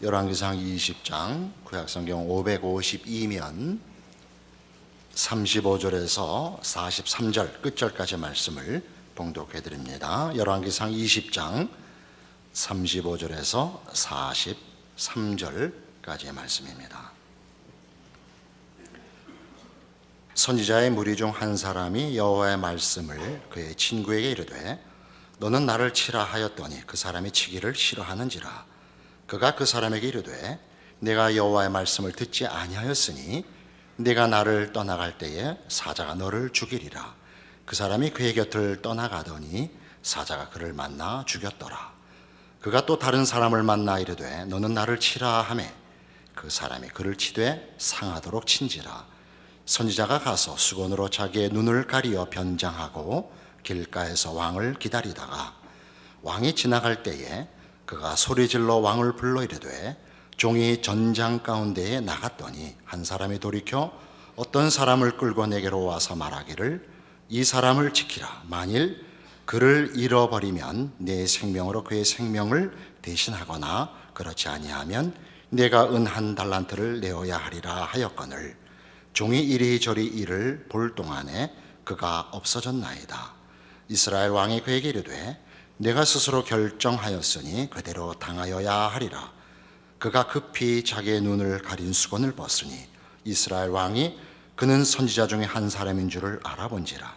열왕기상 20장 구약성경 552면 35절에서 43절 끝절까지 말씀을 봉독해 드립니다. 열왕기상 20장 35절에서 43절까지의 말씀입니다. 선지자의 무리 중 한 사람이 여호와의 말씀을 그의 친구에게 이르되 너는 나를 치라 하였더니 그 사람이 치기를 싫어하는지라. 그가 그 사람에게 이르되 내가 여호와의 말씀을 듣지 아니하였으니 내가 나를 떠나갈 때에 사자가 너를 죽이리라. 그 사람이 그의 곁을 떠나가더니 사자가 그를 만나 죽였더라. 그가 또 다른 사람을 만나 이르되 너는 나를 치라 하매 그 사람이 그를 치되 상하도록 친지라. 선지자가 가서 수건으로 자기의 눈을 가리어 변장하고 길가에서 왕을 기다리다가 왕이 지나갈 때에 그가 소리질러 왕을 불러 이르되 종이 전장 가운데에 나갔더니 한 사람이 돌이켜 어떤 사람을 끌고 내게로 와서 말하기를 이 사람을 지키라. 만일 그를 잃어버리면 내 생명으로 그의 생명을 대신하거나 그렇지 아니하면 내가 은 한 달란트를 내어야 하리라 하였거늘 종이 이리저리 이를 볼 동안에 그가 없어졌나이다. 이스라엘 왕이 그에게 이르되 내가 스스로 결정하였으니 그대로 당하여야 하리라. 그가 급히 자기의 눈을 가린 수건을 벗으니 이스라엘 왕이 그는 선지자 중에 한 사람인 줄을 알아본지라.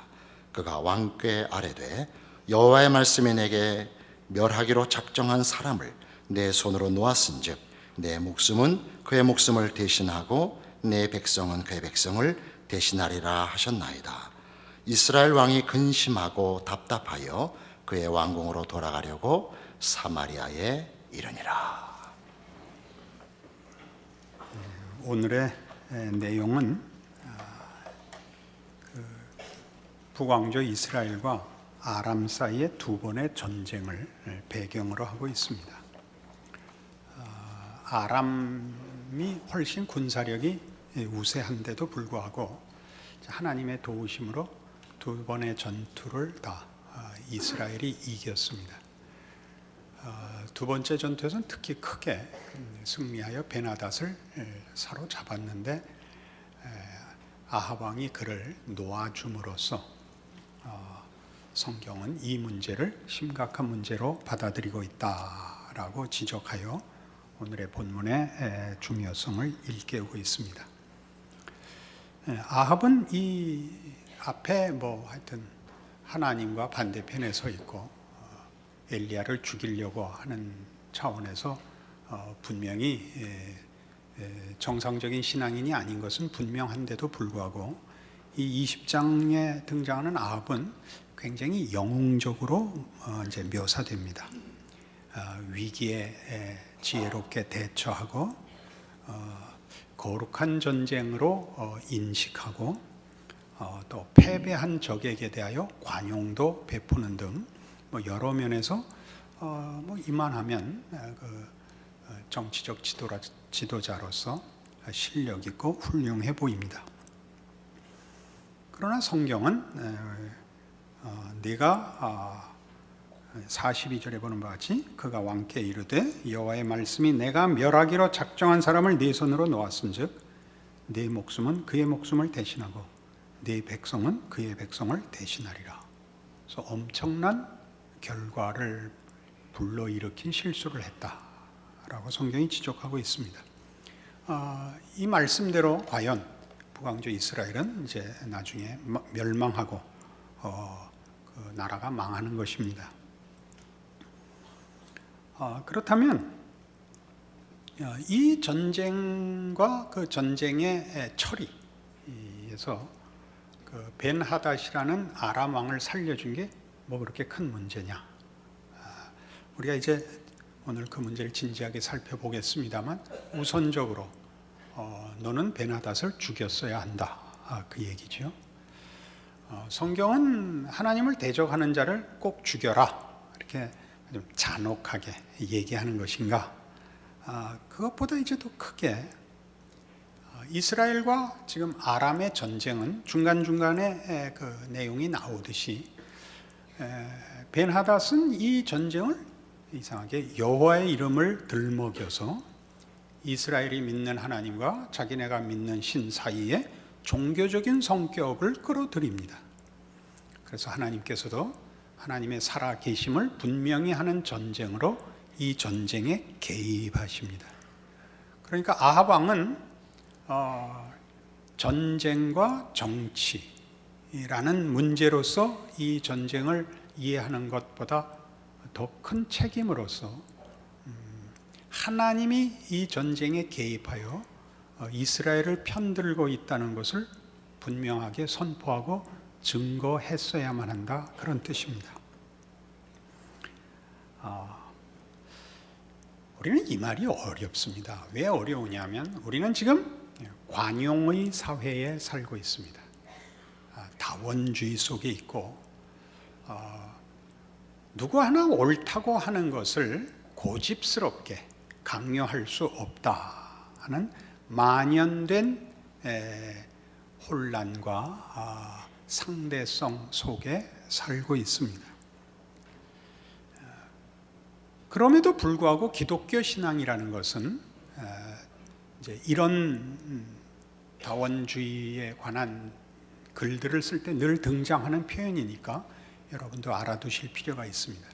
그가 왕께 아뢰되 여호와의 말씀이 내게 멸하기로 작정한 사람을 내 손으로 놓았은즉 내 목숨은 그의 목숨을 대신하고 내 백성은 그의 백성을 대신하리라 하셨나이다. 이스라엘 왕이 근심하고 답답하여 그의 왕궁으로 돌아가려고 사마리아에 이르니라. 오늘의 내용은 북왕조 이스라엘과 아람 사이의 두 번의 전쟁을 배경으로 하고 있습니다. 아람이 훨씬 군사력이 우세한데도 불구하고 하나님의 도우심으로 두 번의 전투를 다 이스라엘이 이겼습니다. 두 번째 전투에서는 특히 크게 승리하여 베나닷을 사로잡았는데 아합 왕이 그를 놓아줌으로써 성경은 이 문제를 심각한 문제로 받아들이고 있다라고 지적하여 오늘의 본문의 중요성을 일깨우고 있습니다. 아합은 이 앞에 하여튼 하나님과 반대편에 서 있고 엘리야를 죽이려고 하는 차원에서 분명히 정상적인 신앙인이 아닌 것은 분명한데도 불구하고 이 20장에 등장하는 아합은 굉장히 영웅적으로 이제 묘사됩니다. 위기에 지혜롭게 대처하고 거룩한 전쟁으로 인식하고 또 패배한 적에게 대하여 관용도 베푸는 등 여러 면에서 이만하면 정치적 지도자로서 실력 있고 훌륭해 보입니다. 그러나 성경은 네가 42절에 보는 바와 같이 그가 왕께 이르되 여호와의 말씀이 내가 멸하기로 작정한 사람을 네 손으로 놓았은즉 네 목숨은 그의 목숨을 대신하고 네 백성은 그의 백성을 대신하리라. 그래서 엄청난 결과를 불러일으킨 실수를 했다라고 성경이 지적하고 있습니다. 이 말씀대로 과연 북왕조 이스라엘은 이제 나중에 멸망하고 그 나라가 망하는 것입니다. 그렇다면 이 전쟁과 그 전쟁의 처리에서 그 벤하닷이라는 아람 왕을 살려준 게 그렇게 큰 문제냐? 우리가 이제 오늘 그 문제를 진지하게 살펴보겠습니다만 우선적으로 너는 벤하닷을 죽였어야 한다. 그 얘기죠. 성경은 하나님을 대적하는 자를 꼭 죽여라 이렇게 좀 잔혹하게 얘기하는 것인가? 그것보다 이제 더 크게 이스라엘과 지금 아람의 전쟁은 중간중간에 그 내용이 나오듯이 벤하닷은 이 전쟁을 이상하게 여호와의 이름을 들먹여서 이스라엘이 믿는 하나님과 자기네가 믿는 신 사이에 종교적인 성격을 끌어들입니다. 그래서 하나님께서도 하나님의 살아계심을 분명히 하는 전쟁으로 이 전쟁에 개입하십니다. 그러니까 아합 왕은 전쟁과 정치라는 문제로서 이 전쟁을 이해하는 것보다 더 큰 책임으로서 하나님이 이 전쟁에 개입하여 이스라엘을 편들고 있다는 것을 분명하게 선포하고 증거했어야만 한다, 그런 뜻입니다. 우리는 이 말이 어렵습니다. 왜 어려우냐면 우리는 지금 관용의 사회에 살고 있습니다. 다원주의 속에 있고 누구 하나 옳다고 하는 것을 고집스럽게 강요할 수 없다 하는 만연된 혼란과 상대성 속에 살고 있습니다. 그럼에도 불구하고 기독교 신앙이라는 것은 이제 이런 다원주의에 관한 글들을 쓸 때 늘 등장하는 표현이니까 여러분도 알아두실 필요가 있습니다.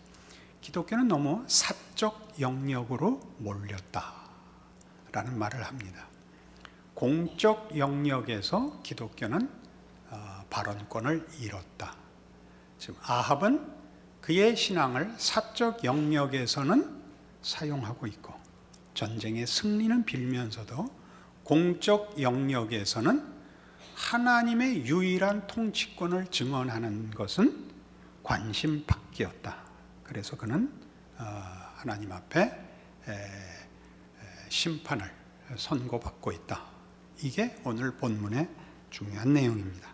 기독교는 너무 사적 영역으로 몰렸다라는 말을 합니다. 공적 영역에서 기독교는 발언권을 잃었다. 지금 아합은 그의 신앙을 사적 영역에서는 사용하고 있고 전쟁의 승리는 빌면서도 공적 영역에서는 하나님의 유일한 통치권을 증언하는 것은 관심 밖이었다. 그래서 그는 하나님 앞에 심판을 선고받고 있다. 이게 오늘 본문의 중요한 내용입니다.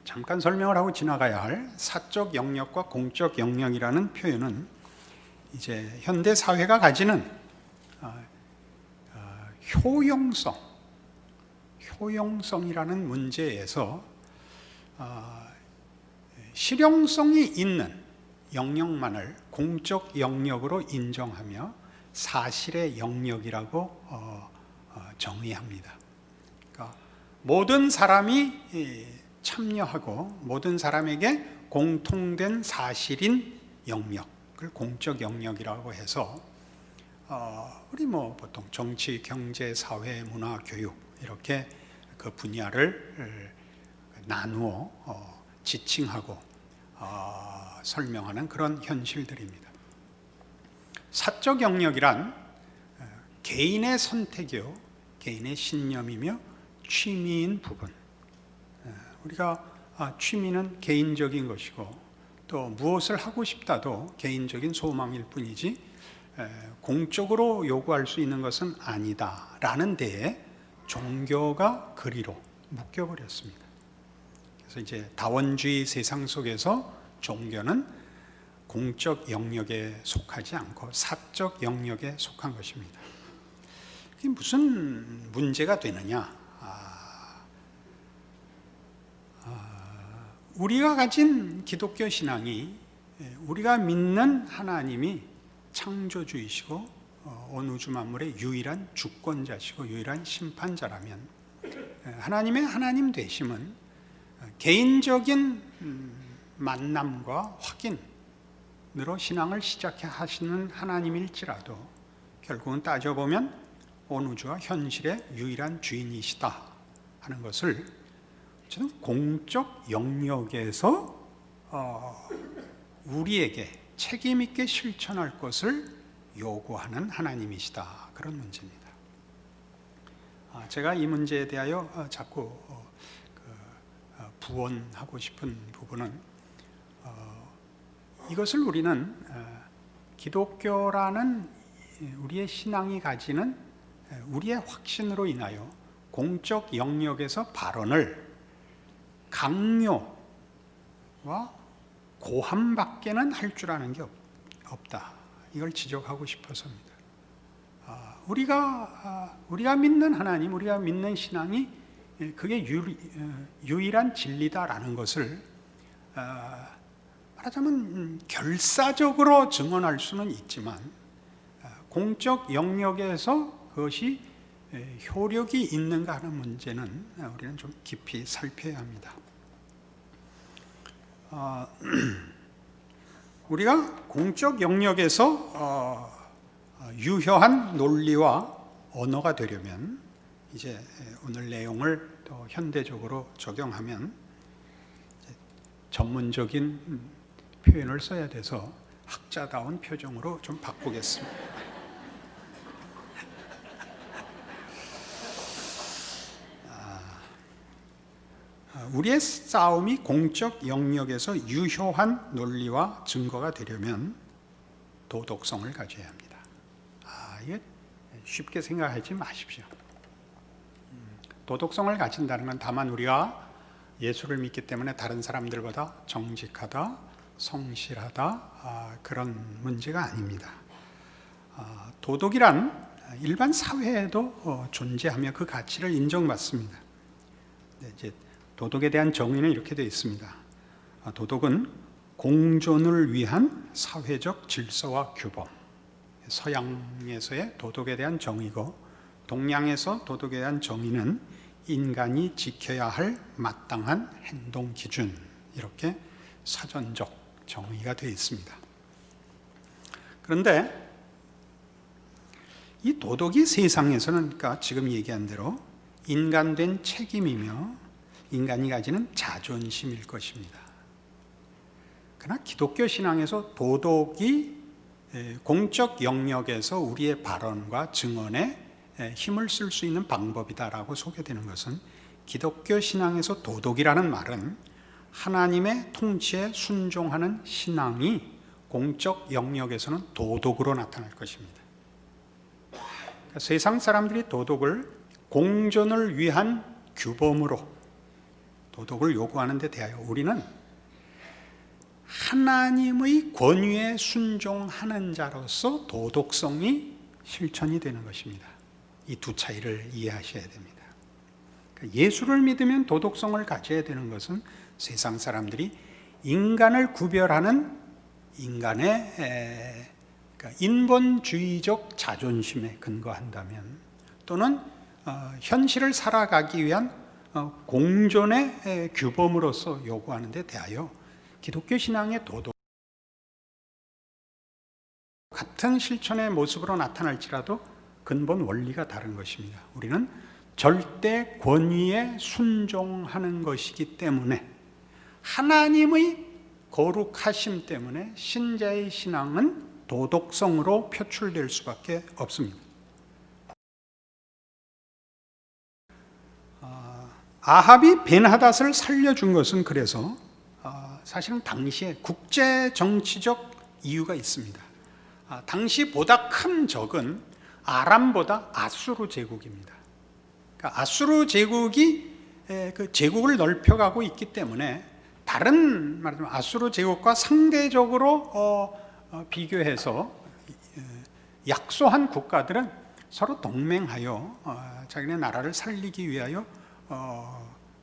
잠깐 설명을 하고 지나가야 할 사적 영역과 공적 영역이라는 표현은 이제 현대 사회가 가지는 효용성이라는 문제에서 실용성이 있는 영역만을 공적 영역으로 인정하며 사실의 영역이라고 정의합니다. 그러니까 모든 사람이 참여하고 모든 사람에게 공통된 사실인 영역을 공적 영역이라고 해서 우리 보통 정치, 경제, 사회, 문화, 교육 이렇게 그 분야를 나누어 지칭하고 설명하는 그런 현실들입니다. 사적 영역이란 개인의 선택이요, 개인의 신념이며 취미인 부분. 우리가 취미는 개인적인 것이고 또 무엇을 하고 싶다도 개인적인 소망일 뿐이지 공적으로 요구할 수 있는 것은 아니다라는 데에 종교가 그리로 묶여버렸습니다. 그래서 이제 다원주의 세상 속에서 종교는 공적 영역에 속하지 않고 사적 영역에 속한 것입니다. 이게 무슨 문제가 되느냐? 우리가 가진 기독교 신앙이 우리가 믿는 하나님이 창조주이시고 온 우주 만물의 유일한 주권자시고 유일한 심판자라면 하나님의 하나님 되심은 개인적인 만남과 확인으로 신앙을 시작해 하시는 하나님일지라도 결국은 따져보면 온 우주와 현실의 유일한 주인이시다 하는 것을 저는 공적 영역에서 우리에게 책임 있게 실천할 것을 요구하는 하나님이시다, 그런 문제입니다. 제가 이 문제에 대하여 자꾸 부언하고 싶은 부분은 이것을 우리는 기독교라는 우리의 신앙이 가지는 우리의 확신으로 인하여 공적 영역에서 발언을 강요와 고함밖에는 할 줄 아는 게 없다. 이걸 지적하고 싶어서입니다. 우리가 믿는 하나님, 우리가 믿는 신앙이 그게 유일한 진리다라는 것을 말하자면 결사적으로 증언할 수는 있지만 공적 영역에서 그것이 효력이 있는가 하는 문제는 우리는 좀 깊이 살펴야 합니다. 우리가 공적 영역에서 유효한 논리와 언어가 되려면 이제 오늘 내용을 더 현대적으로 적용하면 전문적인 표현을 써야 돼서 학자다운 표정으로 좀 바꾸겠습니다. 우리의 싸움이 공적 영역에서 유효한 논리와 증거가 되려면 도덕성을 가져야 합니다. 이게 쉽게 생각하지 마십시오. 도덕성을 가진다는 건 다만 우리가 예수를 믿기 때문에 다른 사람들보다 정직하다, 성실하다 그런 문제가 아닙니다. 도덕이란 일반 사회에도 존재하며 그 가치를 인정받습니다. 이제 도덕에 대한 정의는 이렇게 되어 있습니다. 도덕은 공존을 위한 사회적 질서와 규범. 서양에서의 도덕에 대한 정의고, 동양에서 도덕에 대한 정의는 인간이 지켜야 할 마땅한 행동 기준, 이렇게 사전적 정의가 되어 있습니다. 그런데 이 도덕이 세상에서는, 그러니까 지금 얘기한 대로 인간된 책임이며 인간이 가지는 자존심일 것입니다. 그러나 기독교 신앙에서 도덕이 공적 영역에서 우리의 발언과 증언에 힘을 쓸 수 있는 방법이다라고 소개되는 것은, 기독교 신앙에서 도덕이라는 말은 하나님의 통치에 순종하는 신앙이 공적 영역에서는 도덕으로 나타날 것입니다. 그러니까 세상 사람들이 도덕을 공존을 위한 규범으로 도덕을 요구하는 데 대하여 우리는 하나님의 권위에 순종하는 자로서 도덕성이 실천이 되는 것입니다. 이 두 차이를 이해하셔야 됩니다. 예수를 믿으면 도덕성을 가져야 되는 것은 세상 사람들이 인간을 구별하는 인간의 인본주의적 자존심에 근거한다면, 또는 현실을 살아가기 위한 공존의 규범으로서 요구하는 데 대하여 기독교 신앙의 도덕 같은 실천의 모습으로 나타날지라도 근본 원리가 다른 것입니다. 우리는 절대 권위에 순종하는 것이기 때문에, 하나님의 거룩하심 때문에 신자의 신앙은 도덕성으로 표출될 수밖에 없습니다. 아합이 벤하닷을 살려준 것은 그래서 사실은 당시에 국제 정치적 이유가 있습니다. 당시 보다 큰 적은 아람보다 아수르 제국입니다. 그러니까 아수르 제국이 그 제국을 넓혀가고 있기 때문에, 다른 말하자면 아수르 제국과 상대적으로 비교해서 약소한 국가들은 서로 동맹하여 자기네 나라를 살리기 위하여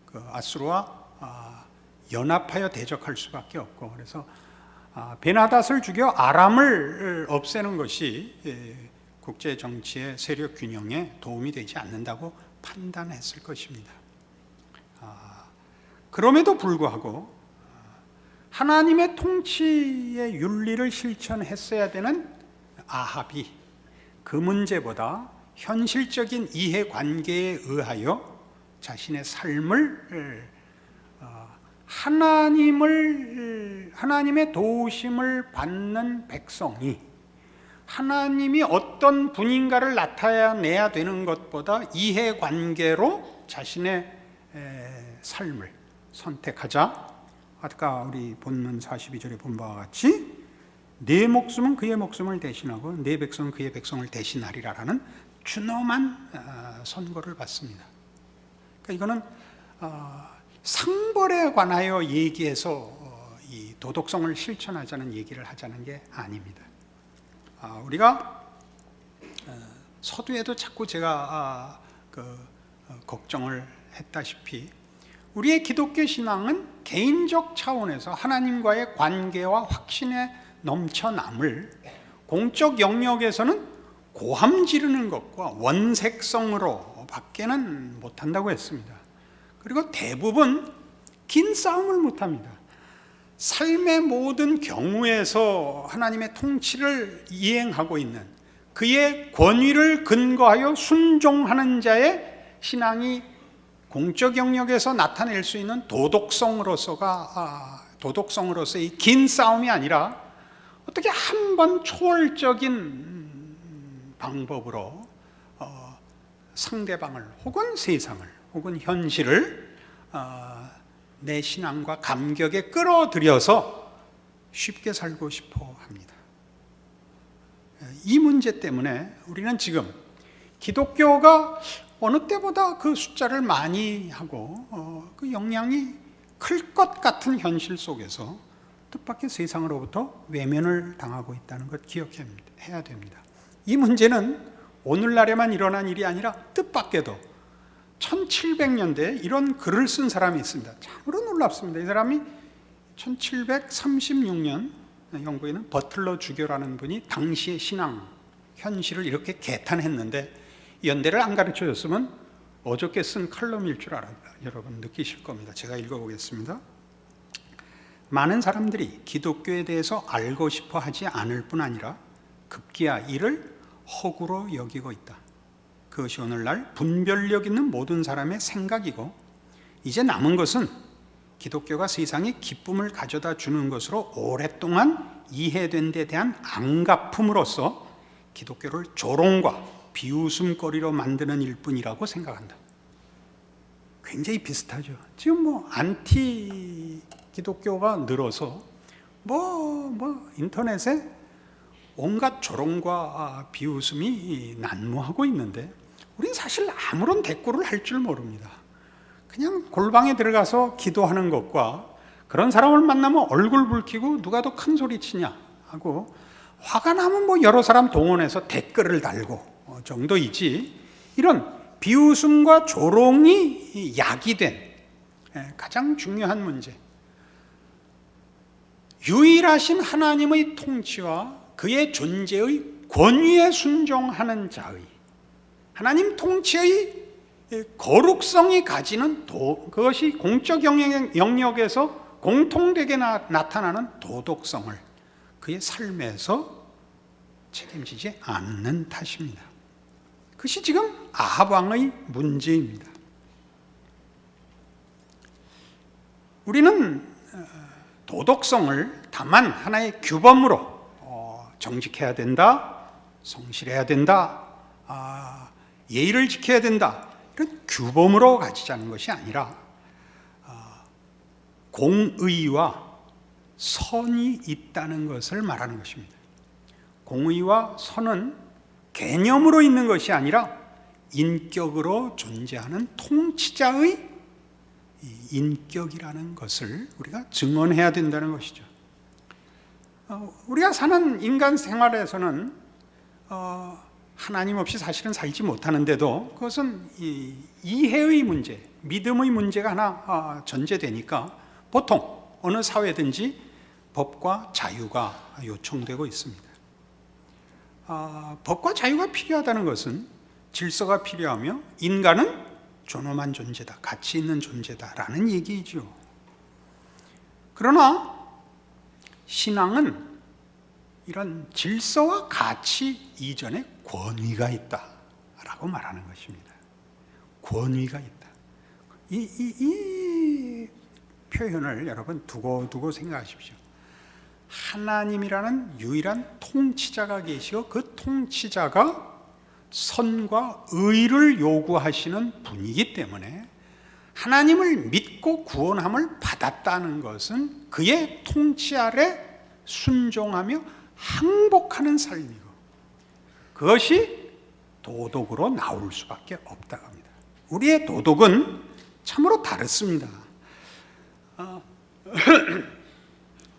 그 아수르와 연합하여 대적할 수밖에 없고, 그래서 벤하닷을 죽여 아람을 없애는 것이 국제 정치의 세력 균형에 도움이 되지 않는다고 판단했을 것입니다. 그럼에도 불구하고 하나님의 통치의 윤리를 실천했어야 되는 아합이 그 문제보다 현실적인 이해관계에 의하여 자신의 삶을 하나님의 도우심을 받는 백성이 하나님이 어떤 분인가를 나타내야 되는 것보다 이해관계로 자신의 삶을 선택하자. 아까 우리 본문 42절에 본 바와 같이 내 목숨은 그의 목숨을 대신하고 내 백성은 그의 백성을 대신하리라라는 준엄한 선고를 받습니다. 그러니까 이거는 상벌에 관하여 얘기해서 이 도덕성을 실천하자는 얘기를 하자는 게 아닙니다. 우리가 서두에도 자꾸 제가 걱정을 했다시피, 우리의 기독교 신앙은 개인적 차원에서 하나님과의 관계와 확신에 넘쳐남을 공적 영역에서는 고함 지르는 것과 원색성으로 밖에는 못한다고 했습니다. 그리고 대부분 긴 싸움을 못합니다. 삶의 모든 경우에서 하나님의 통치를 이행하고 있는 그의 권위를 근거하여 순종하는 자의 신앙이 공적 영역에서 나타낼 수 있는 도덕성으로서의 긴 싸움이 아니라 어떻게 한 번 초월적인 방법으로 상대방을 혹은 세상을 혹은 현실을 내 신앙과 감격에 끌어들여서 쉽게 살고 싶어 합니다. 이 문제 때문에 우리는 지금 기독교가 어느 때보다 그 숫자를 많이 하고 그 영향이 클 것 같은 현실 속에서 뜻밖의 세상으로부터 외면을 당하고 있다는 것 기억해야 됩니다. 이 문제는 오늘날에만 일어난 일이 아니라 뜻밖에도 1700년대에 이런 글을 쓴 사람이 있습니다. 참으로 놀랍습니다. 이 사람이 1736년 영국에 있는 버틀러 주교라는 분이 당시의 신앙 현실을 이렇게 개탄했는데 연대를 안 가르쳐줬으면 어저께 쓴 칼럼일 줄 여러분 느끼실 겁니다. 제가 읽어보겠습니다. 많은 사람들이 기독교에 대해서 알고 싶어 하지 않을 뿐 아니라 급기야 이를 허구로 여기고 있다. 그것이 오늘날 분별력 있는 모든 사람의 생각이고 이제 남은 것은 기독교가 세상에 기쁨을 가져다 주는 것으로 오랫동안 이해된 데 대한 안갚음으로써 기독교를 조롱과 비웃음거리로 만드는 일뿐이라고 생각한다. 굉장히 비슷하죠. 지금 안티 기독교가 늘어서 인터넷에 온갖 조롱과 비웃음이 난무하고 있는데 우리는 사실 아무런 대꾸를 할 줄 모릅니다. 그냥 골방에 들어가서 기도하는 것과 그런 사람을 만나면 얼굴 붉히고 누가 더 큰 소리 치냐 하고 화가 나면 여러 사람 동원해서 댓글을 달고 정도이지 이런 비웃음과 조롱이 야기된 가장 중요한 문제, 유일하신 하나님의 통치와 그의 존재의 권위에 순종하는 자의 하나님 통치의 거룩성이 가지는 그것이 공적 영역에서 공통되게 나타나는 도덕성을 그의 삶에서 책임지지 않는 탓입니다. 그것이 지금 아합 왕의 문제입니다. 우리는 도덕성을 다만 하나의 규범으로 정직해야 된다, 성실해야 된다, 예의를 지켜야 된다 이런 규범으로 가지자는 것이 아니라 공의와 선이 있다는 것을 말하는 것입니다. 공의와 선은 개념으로 있는 것이 아니라 인격으로 존재하는 통치자의 인격이라는 것을 우리가 증언해야 된다는 것이죠. 우리가 사는 인간 생활에서는 하나님 없이 사실은 살지 못하는데도 그것은 이해의 문제, 믿음의 문제가 하나 전제되니까 보통 어느 사회든지 법과 자유가 요청되고 있습니다. 법과 자유가 필요하다는 것은 질서가 필요하며 인간은 존엄한 존재다, 가치 있는 존재다라는 얘기이죠. 그러나 신앙은 이런 질서와 가치 이전에 권위가 있다라고 말하는 것입니다. 권위가 있다. 이 표현을 여러분 두고 생각하십시오. 하나님이라는 유일한 통치자가 계시고 그 통치자가 선과 의를 요구하시는 분이기 때문에 하나님을 믿고 구원함을 받았다는 것은 그의 통치 아래 순종하며 항복하는 삶이고 그것이 도덕으로 나올 수밖에 없다고 합니다. 우리의 도덕은 참으로 다릅니다.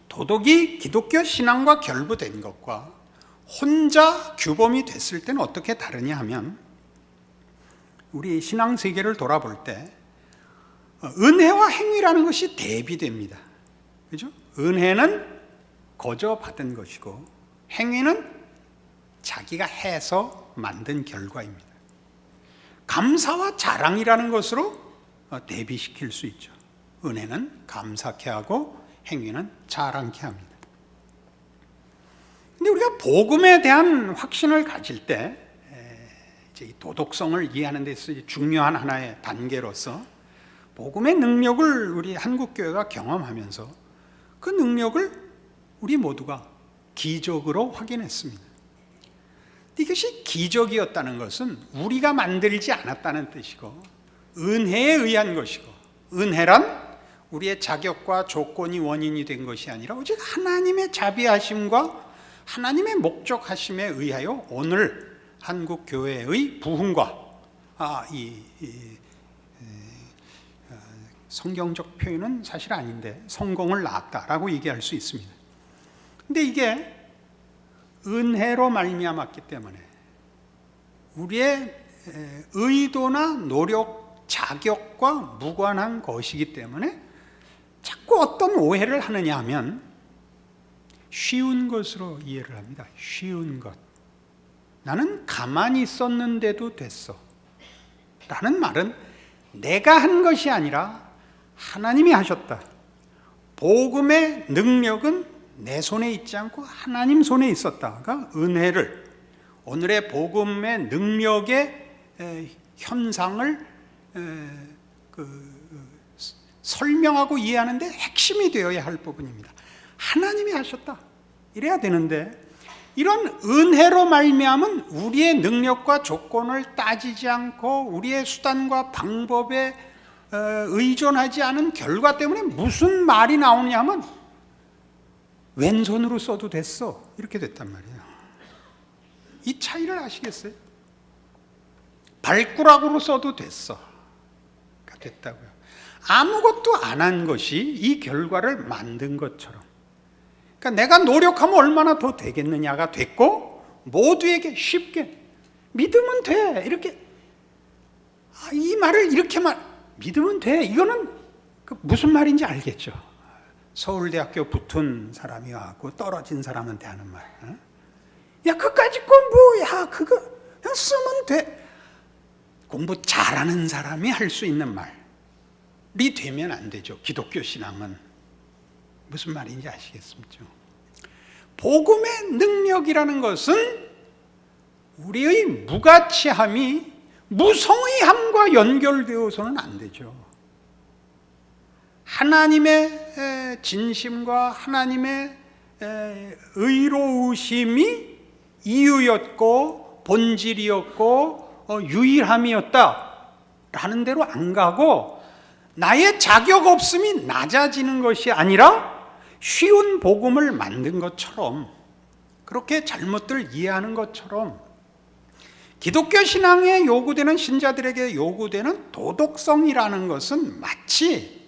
도덕이 기독교 신앙과 결부된 것과 혼자 규범이 됐을 때는 어떻게 다르냐 하면 우리 신앙 세계를 돌아볼 때 은혜와 행위라는 것이 대비됩니다. 그죠? 은혜는 거저 받은 것이고 행위는 자기가 해서 만든 결과입니다. 감사와 자랑이라는 것으로 대비시킬 수 있죠. 은혜는 감사케 하고 행위는 자랑케 합니다. 근데 우리가 복음에 대한 확신을 가질 때 이제 이 도덕성을 이해하는 데 있어서 중요한 하나의 단계로서 복음의 능력을 우리 한국교회가 경험하면서 그 능력을 우리 모두가 기적으로 확인했습니다. 이것이 기적이었다는 것은 우리가 만들지 않았다는 뜻이고 은혜에 의한 것이고, 은혜란 우리의 자격과 조건이 원인이 된 것이 아니라 오직 하나님의 자비하심과 하나님의 목적하심에 의하여 오늘 한국교회의 부흥과 성경적 표현은 사실 아닌데 성공을 낳았다라고 얘기할 수 있습니다. 근데 이게 은혜로 말미암았기 때문에 우리의 의도나 노력, 자격과 무관한 것이기 때문에 자꾸 어떤 오해를 하느냐 하면 쉬운 것으로 이해를 합니다. 쉬운 것. 나는 가만히 있었는데도 됐어 라는 말은 내가 한 것이 아니라 하나님이 하셨다. 복음의 능력은 내 손에 있지 않고 하나님 손에 있었다가 은혜를, 오늘의 복음의 능력의 현상을 설명하고 이해하는 데 핵심이 되어야 할 부분입니다. 하나님이 하셨다 이래야 되는데, 이런 은혜로 말미암은 우리의 능력과 조건을 따지지 않고 우리의 수단과 방법에 의존하지 않은 결과 때문에 무슨 말이 나오냐면 왼손으로 써도 됐어 이렇게 됐단 말이에요. 이 차이를 아시겠어요? 발가락으로 써도 됐어 가 됐다고요. 아무것도 안 한 것이 이 결과를 만든 것처럼, 그러니까 내가 노력하면 얼마나 더 되겠느냐가 됐고, 모두에게 쉽게 믿으면 돼 이렇게, 이 말을 이렇게 믿으면 돼, 이거는 무슨 말인지 알겠죠? 서울대학교 붙은 사람이 하고 떨어진 사람한테 하는 말. 야 그까짓 거 뭐야, 그거 그냥 쓰면 돼. 공부 잘하는 사람이 할 수 있는 말이 되면 안 되죠. 기독교 신앙은 무슨 말인지 아시겠습니까? 복음의 능력이라는 것은 우리의 무가치함이 무성의함과 연결되어서는 안 되죠. 하나님의 진심과 하나님의 의로우심이 이유였고 본질이었고 유일함이었다라는 대로 안 가고, 나의 자격 없음이 낮아지는 것이 아니라 쉬운 복음을 만든 것처럼, 그렇게 잘못들 이해하는 것처럼 기독교 신앙에 요구되는, 신자들에게 요구되는 도덕성이라는 것은 마치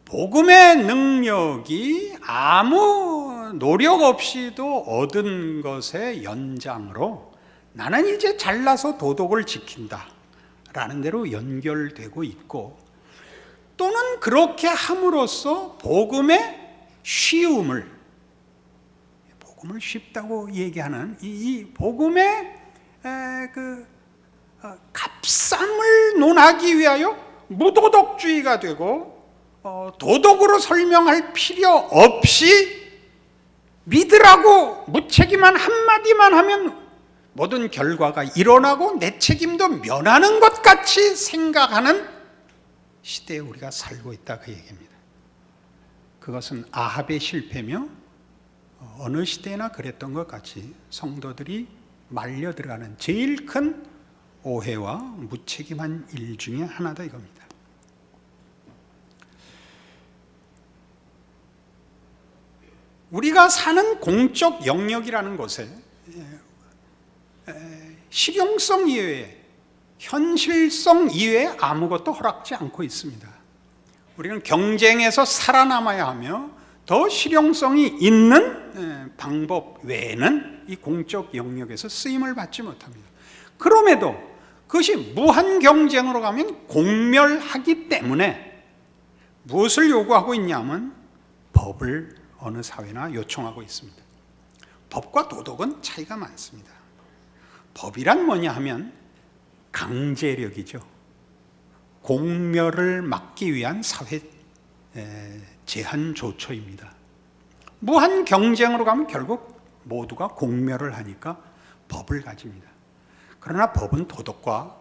복음의 능력이 아무 노력 없이도 얻은 것의 연장으로 나는 이제 잘나서 도덕을 지킨다 라는 대로 연결되고 있고, 또는 그렇게 함으로써 복음의 쉬움을, 복음을 쉽다고 얘기하는 이 복음의 값쌈을 논하기 위하여 무도덕주의가 되고, 도덕으로 설명할 필요 없이 믿으라고 무책임한 한마디만 하면 모든 결과가 일어나고 내 책임도 면하는 것 같이 생각하는 시대에 우리가 살고 있다, 그 얘기입니다. 그것은 아합의 실패며 어느 시대나 그랬던 것 같이 성도들이 말려 들어가는 제일 큰 오해와 무책임한 일 중에 하나다 이겁니다. 우리가 사는 공적 영역이라는 곳에 실용성 이외에, 현실성 이외에 아무것도 허락지 않고 있습니다. 우리는 경쟁에서 살아남아야 하며 더 실용성이 있는 방법 외에는 이 공적 영역에서 쓰임을 받지 못합니다. 그럼에도 그것이 무한 경쟁으로 가면 공멸하기 때문에 무엇을 요구하고 있냐면 법을 어느 사회나 요청하고 있습니다. 법과 도덕은 차이가 많습니다. 법이란 뭐냐 하면 강제력이죠. 공멸을 막기 위한 사회 제한 조처입니다. 무한 경쟁으로 가면 결국 모두가 공멸을 하니까 법을 가집니다. 그러나 법은 도덕과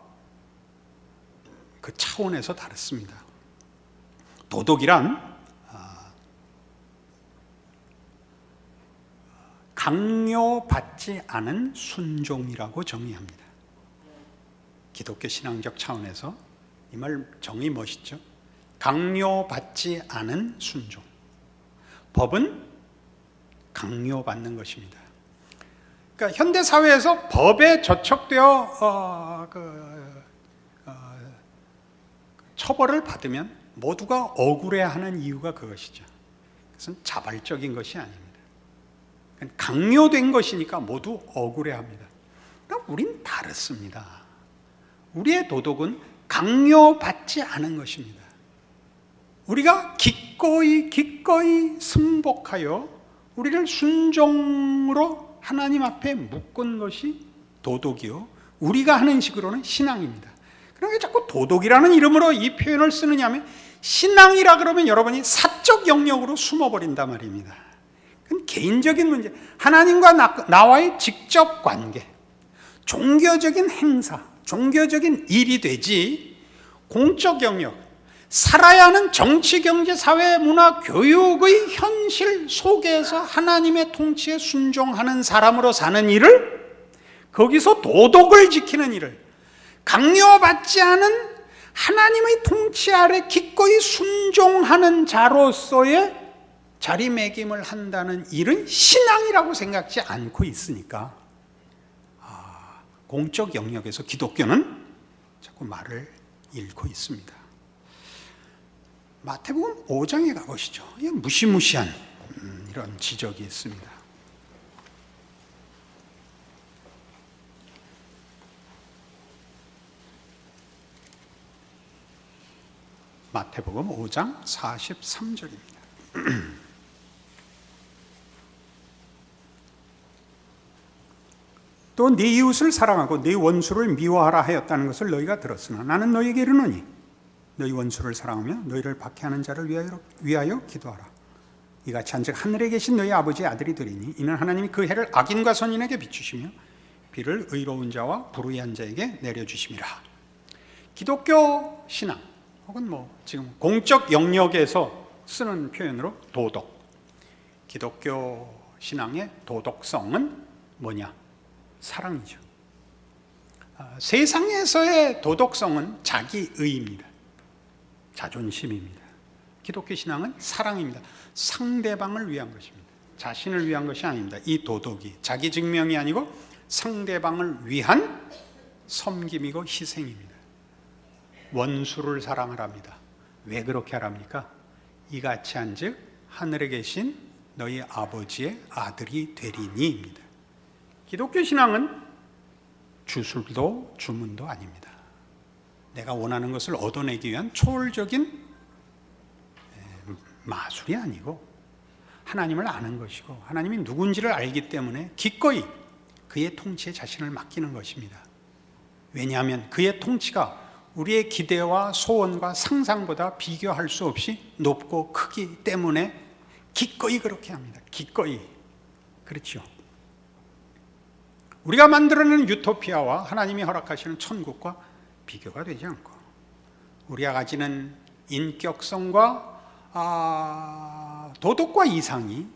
그 차원에서 다릅니다. 도덕이란 강요받지 않은 순종이라고 정의합니다. 기독교 신앙적 차원에서 이 말 정의 멋있죠? 강요받지 않은 순종. 법은 강요받는 것입니다. 그러니까 현대 사회에서 법에 저촉되어 처벌을 받으면 모두가 억울해하는 이유가 그것이죠. 그것은 자발적인 것이 아닙니다. 강요된 것이니까 모두 억울해합니다. 그러나 우린 다릅니다. 우리의 도덕은 강요받지 않은 것입니다. 우리가 기꺼이 승복하여 우리를 순종으로 하나님 앞에 묶은 것이 도덕이요, 우리가 하는 식으로는 신앙입니다. 그러니까 자꾸 도덕이라는 이름으로 이 표현을 쓰느냐 하면, 신앙이라 그러면 여러분이 사적 영역으로 숨어버린단 말입니다. 그건 개인적인 문제, 하나님과 나와의 직접 관계, 종교적인 행사, 종교적인 일이 되지 공적 영역, 살아야 하는 정치, 경제, 사회, 문화, 교육의 현실 속에서 하나님의 통치에 순종하는 사람으로 사는 일을, 거기서 도덕을 지키는 일을, 강요받지 않은 하나님의 통치 아래 기꺼이 순종하는 자로서의 자리매김을 한다는 일은 신앙이라고 생각지 않고 있으니까 공적 영역에서 기독교는 자꾸 말을 잃고 있습니다. 마태복음 5장에 가보시죠. 무시무시한 이런 지적이 있습니다. 마태복음 5장 43절입니다. 또 네 이웃을 사랑하고 네 원수를 미워하라 하였다는 것을 너희가 들었으나 나는 너희에게 이르노니 너희 원수를 사랑하며 너희를 박해하는 자를 위하여 기도하라. 이같이 한즉 하늘에 계신 너희 아버지의 아들이 되리니 이는 하나님이 그 해를 악인과 선인에게 비추시며 비를 의로운 자와 불의한 자에게 내려주심이라. 기독교 신앙 혹은 지금 공적 영역에서 쓰는 표현으로 도덕, 기독교 신앙의 도덕성은 뭐냐? 사랑이죠. 세상에서의 도덕성은 자기의입니다. 자존심입니다. 기독교 신앙은 사랑입니다. 상대방을 위한 것입니다. 자신을 위한 것이 아닙니다. 이 도덕이 자기 증명이 아니고 상대방을 위한 섬김이고 희생입니다. 원수를 사랑하랍니다. 왜 그렇게 하랍니까? 이같이 한즉 하늘에 계신 너희 아버지의 아들이 되리니입니다. 기독교 신앙은 주술도 주문도 아닙니다. 내가 원하는 것을 얻어내기 위한 초월적인 마술이 아니고 하나님을 아는 것이고 하나님이 누군지를 알기 때문에 기꺼이 그의 통치에 자신을 맡기는 것입니다. 왜냐하면 그의 통치가 우리의 기대와 소원과 상상보다 비교할 수 없이 높고 크기 때문에 기꺼이 그렇게 합니다. 기꺼이. 그렇죠. 우리가 만들어내는 유토피아와 하나님이 허락하시는 천국과 비교가 되지 않고 우리가 가지는 인격성과 도덕과 이상이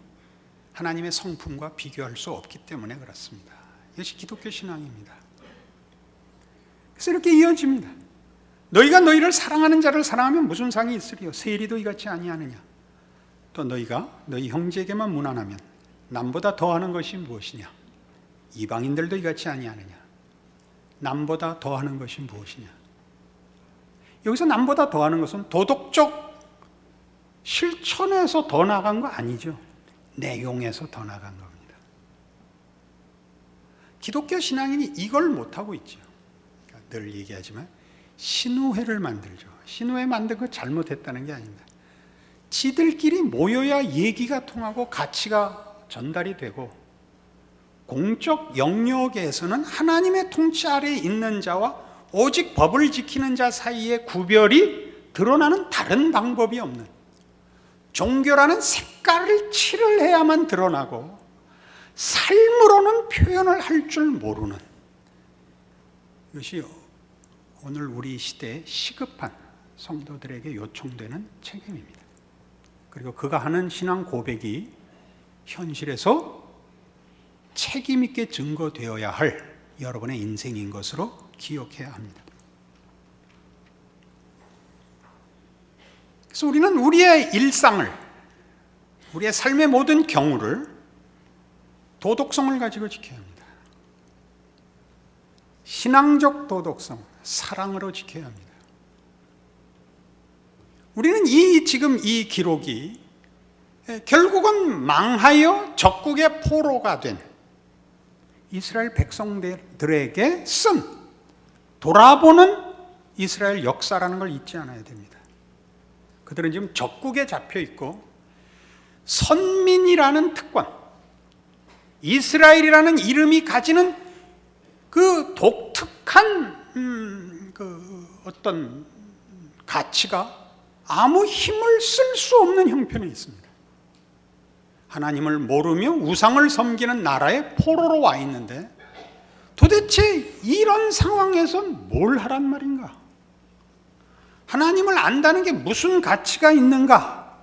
하나님의 성품과 비교할 수 없기 때문에 그렇습니다. 이것이 기독교 신앙입니다. 그래서 이렇게 이어집니다. 너희가 너희를 사랑하는 자를 사랑하면 무슨 상이 있으리요? 세리도 이같이 아니하느냐? 또 너희가 너희 형제에게만 무난하면 남보다 더하는 것이 무엇이냐? 이방인들도 이같이 아니하느냐? 남보다 더하는 것이 무엇이냐? 여기서 남보다 더하는 것은 도덕적 실천에서 더 나간 거 아니죠. 내용에서 더 나간 겁니다. 기독교 신앙인이 이걸 못하고 있죠. 늘 얘기하지만 신우회를 만들죠. 신우회 만든 거 잘못했다는 게 아닙니다. 지들끼리 모여야 얘기가 통하고 가치가 전달이 되고 공적 영역에서는 하나님의 통치 아래에 있는 자와 오직 법을 지키는 자 사이의 구별이 드러나는 다른 방법이 없는, 종교라는 색깔을 칠해야만 드러나고 삶으로는 표현을 할 줄 모르는, 이것이 오늘 우리 시대에 시급한 성도들에게 요청되는 책임입니다. 그리고 그가 하는 신앙 고백이 현실에서 책임 있게 증거되어야 할 여러분의 인생인 것으로 기억해야 합니다. 그래서 우리는 우리의 일상을, 우리의 삶의 모든 경우를 도덕성을 가지고 지켜야 합니다. 신앙적 도덕성, 사랑으로 지켜야 합니다. 우리는 지금 이 기록이 결국은 망하여 적국의 포로가 된 이스라엘 백성들에게 쓴 돌아보는 이스라엘 역사라는 걸 잊지 않아야 됩니다. 그들은 지금 적국에 잡혀 있고 선민이라는 특권, 이스라엘이라는 이름이 가지는 그 독특한 어떤 가치가 아무 힘을 쓸 수 없는 형편에 있습니다. 하나님을 모르며 우상을 섬기는 나라에 포로로 와 있는데 도대체 이런 상황에서 뭘 하란 말인가? 하나님을 안다는 게 무슨 가치가 있는가?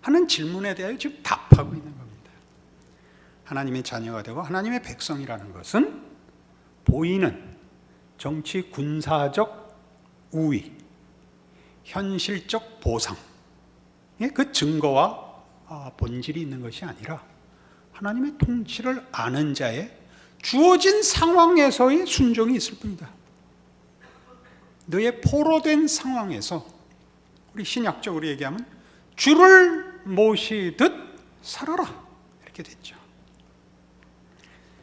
하는 질문에 대하여 지금 답하고 있는 겁니다. 하나님의 자녀가 되고 하나님의 백성이라는 것은 보이는 정치 군사적 우위, 현실적 보상, 그 증거와 본질이 있는 것이 아니라 하나님의 통치를 아는 자의 주어진 상황에서의 순종이 있을 뿐이다. 너의 포로된 상황에서, 우리 신약적으로 얘기하면 주를 모시듯 살아라, 이렇게 됐죠.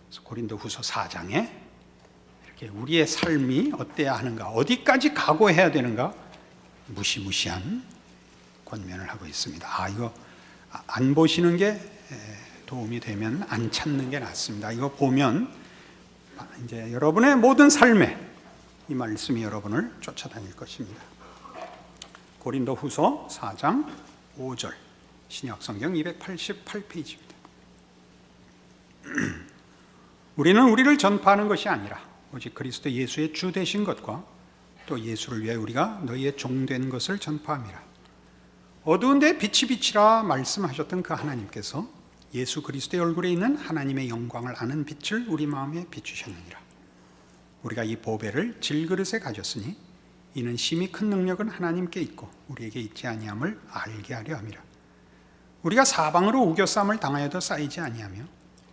그래서 고린도후서 4장에 이렇게 우리의 삶이 어때야 하는가, 어디까지 각오해야 되는가, 무시무시한 권면을 하고 있습니다. 이거 안 보시는 게 도움이 되면 안 찾는 게 낫습니다. 이거 보면 이제 여러분의 모든 삶에 이 말씀이 여러분을 쫓아다닐 것입니다. 고린도후서 4장 5절, 신약성경 288페이지입니다. 우리는 우리를 전파하는 것이 아니라 오직 그리스도 예수의 주 되신 것과 또 예수를 위해 우리가 너희의 종된 것을 전파함이라. 어두운 데 빛이 비치라 말씀하셨던 그 하나님께서 예수 그리스도의 얼굴에 있는 하나님의 영광을 아는 빛을 우리 마음에 비추셨느니라. 우리가 이 보배를 질그릇에 가졌으니 이는 심히 큰 능력은 하나님께 있고 우리에게 있지 아니함을 알게 하려 함이라. 우리가 사방으로 우겨쌈을 당하여도 쌓이지 아니하며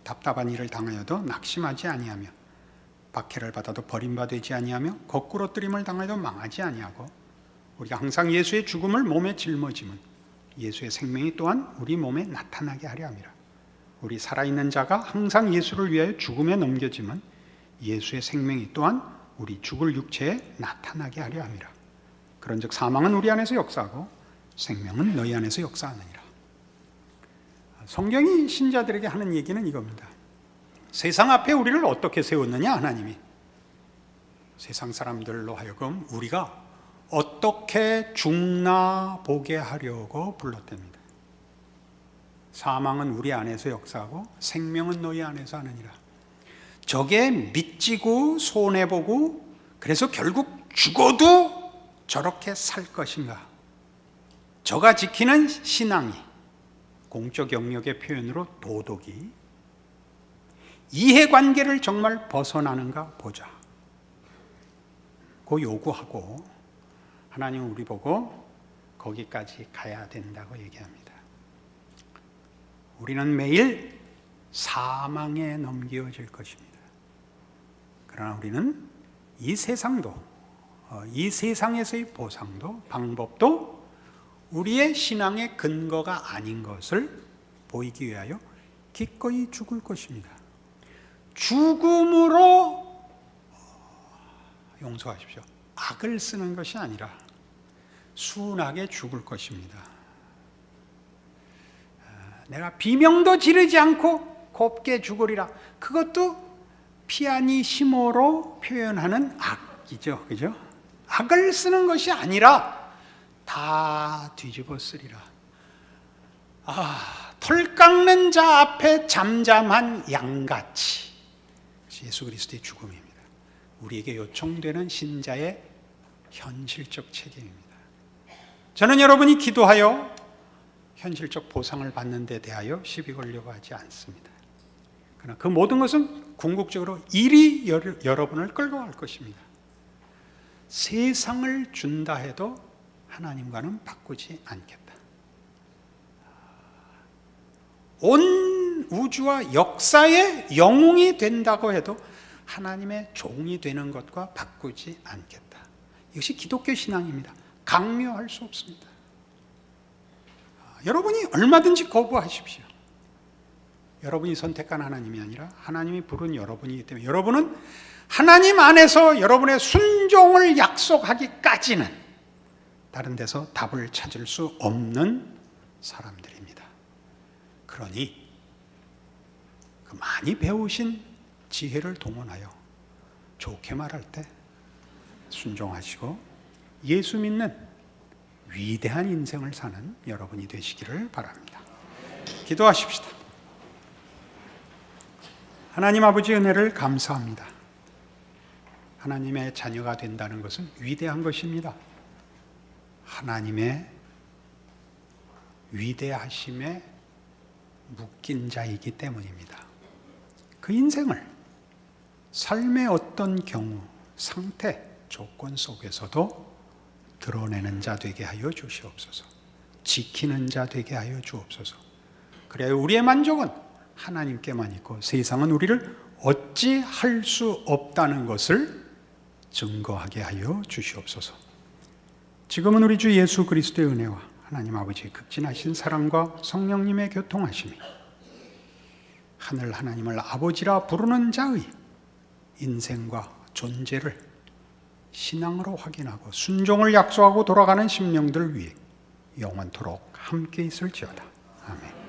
답답한 일을 당하여도 낙심하지 아니하며 박해를 받아도 버림받지 아니하며 거꾸로 뜨림을 당하여도 망하지 아니하고 우리가 항상 예수의 죽음을 몸에 짊어짐은 예수의 생명이 또한 우리 몸에 나타나게 하려 함이라. 우리 살아있는 자가 항상 예수를 위하여 죽음에 넘겨짐은 예수의 생명이 또한 우리 죽을 육체에 나타나게 하려 함이라. 그런즉 사망은 우리 안에서 역사하고 생명은 너희 안에서 역사하느니라. 성경이 신자들에게 하는 얘기는 이겁니다. 세상 앞에 우리를 어떻게 세웠느냐, 하나님이. 세상 사람들로 하여금 우리가 어떻게 죽나 보게 하려고 불렀답니다. 사망은 우리 안에서 역사하고 생명은 너희 안에서 하느니라. 저게 믿지고 손해보고 그래서 결국 죽어도 저렇게 살 것인가? 저가 지키는 신앙이, 공적 영역의 표현으로 도덕이 이해관계를 정말 벗어나는가 보자, 그 요구하고 하나님은 우리 보고 거기까지 가야 된다고 얘기합니다. 우리는 매일 사망에 넘겨질 것입니다. 그러나 우리는 이 세상도, 이 세상에서의 보상도, 방법도 우리의 신앙의 근거가 아닌 것을 보이기 위하여 기꺼이 죽을 것입니다. 죽음으로, 용서하십시오, 악을 쓰는 것이 아니라 순하게 죽을 것입니다. 내가 비명도 지르지 않고 곱게 죽으리라. 그것도 피아니시모로 표현하는 악이죠. 그죠? 악을 쓰는 것이 아니라 다 뒤집어 쓰리라. 털 깎는 자 앞에 잠잠한 양같이. 예수 그리스도의 죽음입니다. 우리에게 요청되는 신자의 현실적 책임입니다. 저는 여러분이 기도하여 현실적 보상을 받는 데 대하여 시비 걸려고 하지 않습니다. 그러나 그 모든 것은 궁극적으로 일이 여러분을 끌고 갈 것입니다. 세상을 준다 해도 하나님과는 바꾸지 않겠다. 온 우주와 역사의 영웅이 된다고 해도 하나님의 종이 되는 것과 바꾸지 않겠다. 이것이 기독교 신앙입니다. 강요할 수 없습니다. 여러분이 얼마든지 거부하십시오. 여러분이 선택한 하나님이 아니라 하나님이 부른 여러분이기 때문에 여러분은 하나님 안에서 여러분의 순종을 약속하기까지는 다른 데서 답을 찾을 수 없는 사람들입니다. 그러니 그 많이 배우신 지혜를 동원하여 좋게 말할 때 순종하시고 예수 믿는 위대한 인생을 사는 여러분이 되시기를 바랍니다. 기도하십시다. 하나님 아버지 은혜를 감사합니다. 하나님의 자녀가 된다는 것은 위대한 것입니다. 하나님의 위대하심에 묶인 자이기 때문입니다. 그 인생을 삶의 어떤 경우, 상태, 조건 속에서도 드러내는 자 되게 하여 주시옵소서. 지키는 자 되게 하여 주옵소서. 그래야 우리의 만족은 하나님께만 있고 세상은 우리를 어찌할 수 없다는 것을 증거하게 하여 주시옵소서. 지금은 우리 주 예수 그리스도의 은혜와 하나님 아버지의 극진하신 사랑과 성령님의 교통하심이 하늘 하나님을 아버지라 부르는 자의 인생과 존재를 신앙으로 확인하고 순종을 약속하고 돌아가는 심령들 위해 영원토록 함께 있을지어다. 아멘.